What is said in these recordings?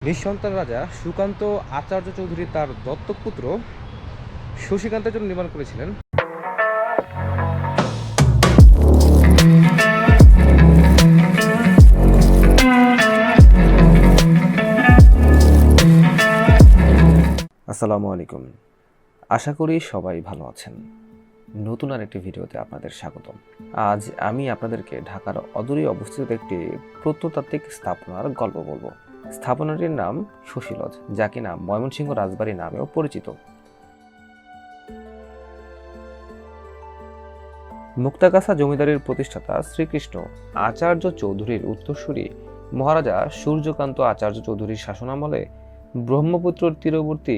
নিঃসন্তান রাজা সুকান্ত আচার্য চৌধুরী তার দত্তক পুত্র শশীকান্তের জন্য নির্মাণ করেছিলেন। আসসালামু আলাইকুম, আশা করি সবাই ভালো আছেন। নতুন আরেকটি ভিডিওতে আপনাদের স্বাগতম। আজ আমি আপনাদেরকে ঢাকার অদূরে অবস্থিত একটি প্রত্নতাত্ত্বিক স্থাপনার গল্প বলবো। স্থাপনাটির নাম শশী লজ, যা কিনা ময়মনসিংহ রাজবাড়ি নামেও পরিচিত। মুক্তাগাছা জমিদারির প্রতিষ্ঠাতা শ্রীকৃষ্ণ আচার্য চৌধুরীর উত্তরসূরি মহারাজা সূর্যকান্ত আচার্য চৌধুরীর শাসনামলে ব্রহ্মপুত্রের তীরবর্তী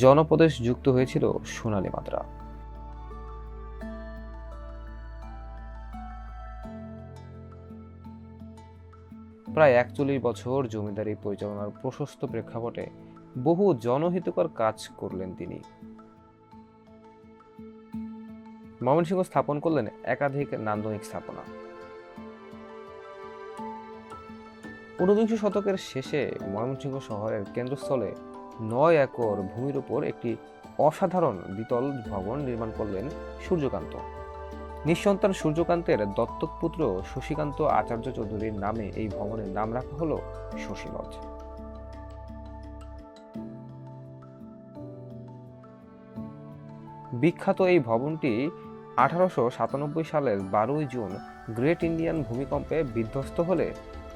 জনপদেশ যুক্ত হয়েছিল সোনালী মাত্রা। প্রায় ৪১ বছর জমিদারি পরিচালনার প্রশস্ত প্রেক্ষাপটে বহু জনহিতকর কাজ করলেন তিনি। ময়মনসিংহ স্থাপন করলেন একাধিক নান্দনিক স্থাপনা। ১৯ শতকের শেষে ময়মনসিংহ শহরের কেন্দ্রস্থলে ৯ একর ভূমির উপর একটি অসাধারণ দ্বিতল ভবন নির্মাণ করলেন সূর্যকান্ত। নিঃসন্তান সূর্যকান্তের দত্তক পুত্র শশীকান্ত আচার্য চৌধুরীর নামে এই ভবনের নাম রাখা হলো শশী লজ। বিখ্যাত এই ভবনটি ১৮৯৭ সালের ১২ জুন গ্রেট ইন্ডিয়ান ভূমিকম্পে বিধ্বস্ত হলে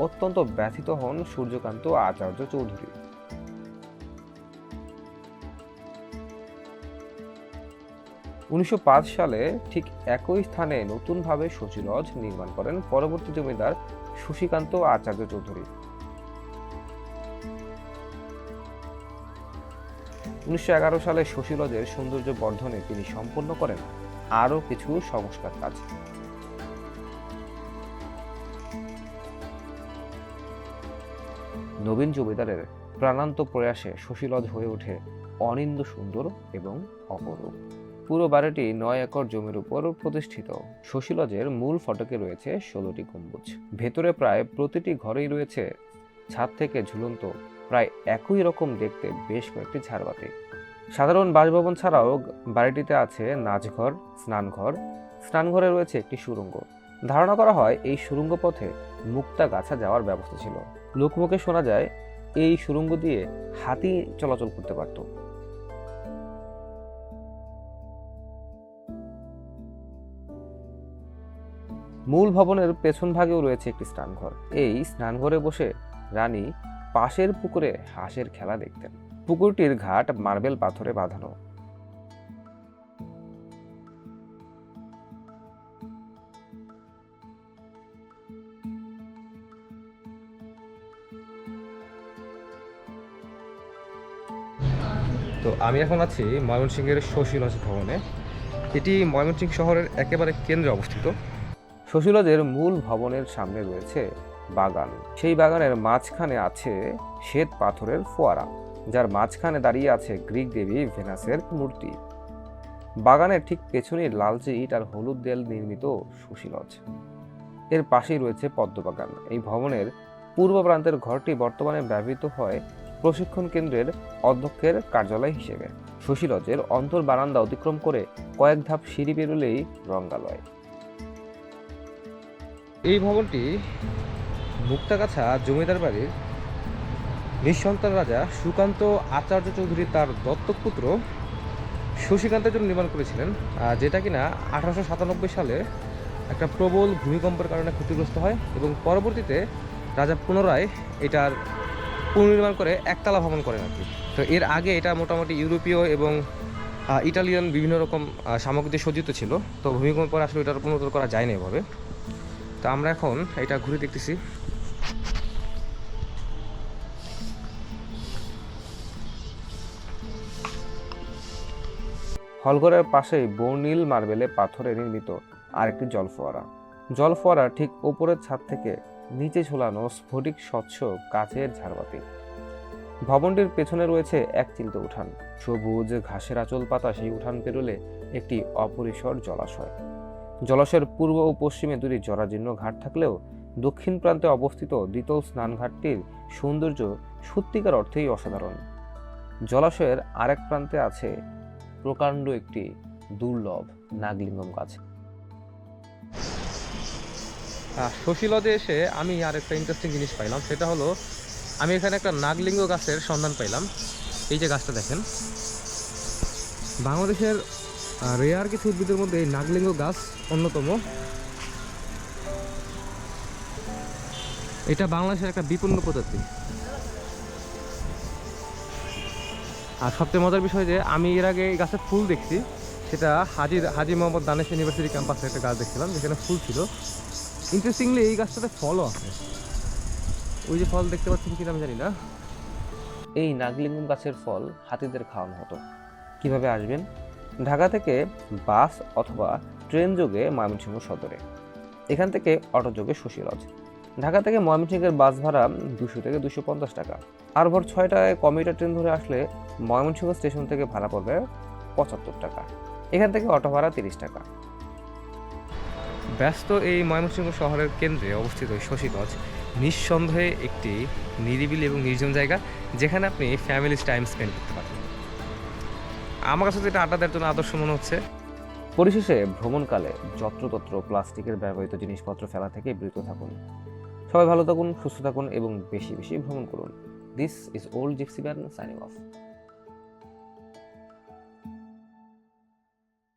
অত্যন্ত ব্যথিত হন সূর্যকান্ত আচার্য চৌধুরী। উনিশশো সালে ঠিক একই স্থানে নতুনভাবে শশী লজ নির্মাণ করেন পরবর্তী জমিদার শশীকান্ত আচার্য চৌধুরী। ১৯১১ সালে শশী লজের সৌন্দর্য বর্ধনে তিনি সম্পন্ন করেন আরও কিছু সংস্কার কাজ। নবীন জমিদারের প্রাণান্ত প্রয়াসে শশী লজ হয়ে ওঠে অনিন্দ সুন্দর এবং অপরূপ। পুরো বাড়িটি ৯ একর জমির উপর প্রতিষ্ঠিত। শশী লজের মূল ফটকে রয়েছে ১৬টি গম্বুজ। ভেতরে প্রায় প্রতিটি ঘরেই রয়েছে ছাদ থেকে ঝুলন্ত প্রায় একই রকম দেখতে বেশ কয়েকটি ঝাড়বাতি। সাধারণ বাসভবন ছাড়াও বাড়িটিতে আছে নাচঘর, স্নানঘর। স্নানঘরে রয়েছে একটি সুড়ঙ্গ। ধারণা করা হয় এই সুড়ঙ্গ পথে মুক্তাগাছা যাওয়ার ব্যবস্থা ছিল। লোকমুখে শোনা যায় এই সুড়ঙ্গ দিয়ে হাতি চলাচল করতে পারত। মূল ভবনের পেছন ভাগেও রয়েছে একটি স্নানঘর। এই স্নানঘরে বসে রানী পাশের পুকুরে হাঁসের খেলা দেখতেন। পুকুরটির ঘাট মার্বেল পাথরে বাঁধানো। তো আমি এখন আছি ময়মনসিংহের শশী লজ ভবনে। এটি ময়মনসিংহ শহরের একেবারে কেন্দ্রে অবস্থিত। শশী লজের মূল ভবনের সামনে রয়েছে বাগান। সেই বাগানের মাঝখানে আছে শ্বেত পাথরের ফোয়ারা, যার মাঝখানে দাঁড়িয়ে আছে গ্রিক দেবী ভেনাসের মূর্তি। বাগানের ঠিক পেছনে লালচে ইট আর হলুদ দেয়াল নির্মিত শশী লজ। এর পাশেই রয়েছে পদ্মবাগান। এই ভবনের পূর্ব প্রান্তের ঘরটি বর্তমানে ব্যবহৃত হয় প্রশিক্ষণ কেন্দ্রের অধ্যক্ষের কার্যালয় হিসেবে। শশী লজের অন্তর বারান্দা অতিক্রম করে কয়েক ধাপ সিঁড়ি পেরুলেই রঙ্গালয়। এই ভবনটি মুক্তাগাছা জমিদার বাড়ির নিঃসন্তান রাজা সুকান্ত আচার্য চৌধুরী তার দত্তক পুত্র শশীকান্তের জন্য নির্মাণ করেছিলেন, যেটা কিনা ১৮৯৭ সালে একটা প্রবল ভূমিকম্পের কারণে ক্ষতিগ্রস্ত হয় এবং পরবর্তীতে রাজা পুনরায় এটার পুনর্নির্মাণ করে একতলা ভবন করেন আর কি। তো এর আগে এটা মোটামুটি ইউরোপীয় এবং ইটালিয়ান বিভিন্ন রকম সামগ্রী দিয়ে সজ্জিত ছিল। তো ভূমিকম্পের পর আসলে এটার পুনরুদ্ধার করা যায়নি এভাবে। তো আমরা এখন এটা ঘুরে দেখতেছি। হলঘরের পাশেই বর্ণিল মার্বেলে পাথরে নির্মিত আরেকটি জলফোয়ারা। জলফোয়ারার ঠিক ওপরের ছাদ থেকে নিচে ঝোলানো স্ফটিক স্বচ্ছ কাচের ঝাড়বাতি। ভবনটির পেছনে রয়েছে এক চিলতে উঠান। সবুজ ঘাসের আঁচল পাতা সেই উঠান পেরোলে একটি অপরিসর জলাশয়। জলাশয়ের পূর্ব ও পশ্চিমে দুটি জরাজীর্ণ ঘাট থাকলেও দক্ষিণ প্রান্তে অবস্থিত দ্বিতল স্নানঘাটটির সৌন্দর্য সত্যিকার অর্থেই অসাধারণ। জলাশয়ের আরেক প্রান্তে আছে প্রকাণ্ড একটি দুর্লভ নাগলিঙ্গম গাছ। শশী লজে এসে আমি আর একটা ইন্টারেস্টিং জিনিস পাইলাম, সেটা হলো আমি এখানে একটা নাগলিঙ্গ গাছের সন্ধান পাইলাম। এই যে গাছটা দেখেন, বাংলাদেশের রেয়ার কিছু উদ্ভিদের মধ্যে এই নাগলিঙ্গ গাছ অন্যতম। এটা বাংলাদেশের একটা বিপন্ন প্রজাতি। আর সবচেয়ে মজার বিষয় যে আমি এর আগে এই গাছের ফুল দেখছি, সেটা হাজি মোহাম্মদ দানেশ ইউনিভার্সিটি ক্যাম্পাসে একটা গাছ দেখছিলাম যেখানে ফুল ছিল। ইন্টারেস্টিংলি এই গাছটাতে ফলও আছে, ওই যে ফল দেখতে পাচ্ছেন কিনা আমি জানি না। এই নাগলিঙ্গম গাছের ফল হাতিদের খাওয়ানো হতো। কিভাবে আসবেন? ঢাকা থেকে বাস অথবা ট্রেন যোগে ময়মনসিংহ সদরে, এখান থেকে অটো যোগে শশী লজ। ঢাকা থেকে ময়মনসিংহের বাস ভাড়া 200 থেকে 250 টাকা। আর ভোর 6টায় কমিউটার ট্রেন ধরে আসলে ময়মনসিংহ স্টেশন থেকে ভাড়া পড়বে 75 টাকা। এখান থেকে অটো ভাড়া 30 টাকা। ব্যস্ত এই ময়মনসিংহ শহরের কেন্দ্রে অবস্থিত শশী লজ নিঃসন্দেহে একটি নিরিবিলি এবং নির্জন জায়গা, যেখানে আপনি ফ্যামিলি টাইম স্পেন্ড করতে পারেন। আমার কাছে যেটা আড্ডা দেওয়ার জন্য আদর্শ মনে হচ্ছে। পরিশেষে ভ্রমণকালে যত্রতত্র প্লাস্টিকের ব্যবহৃত জিনিসপত্র ফেলা থেকে বিরত থাকুন। সবাই ভালো থাকুন, সুস্থ থাকুন এবং বেশি বেশি ভ্রমণ করুন। This is old gypsy man signing of.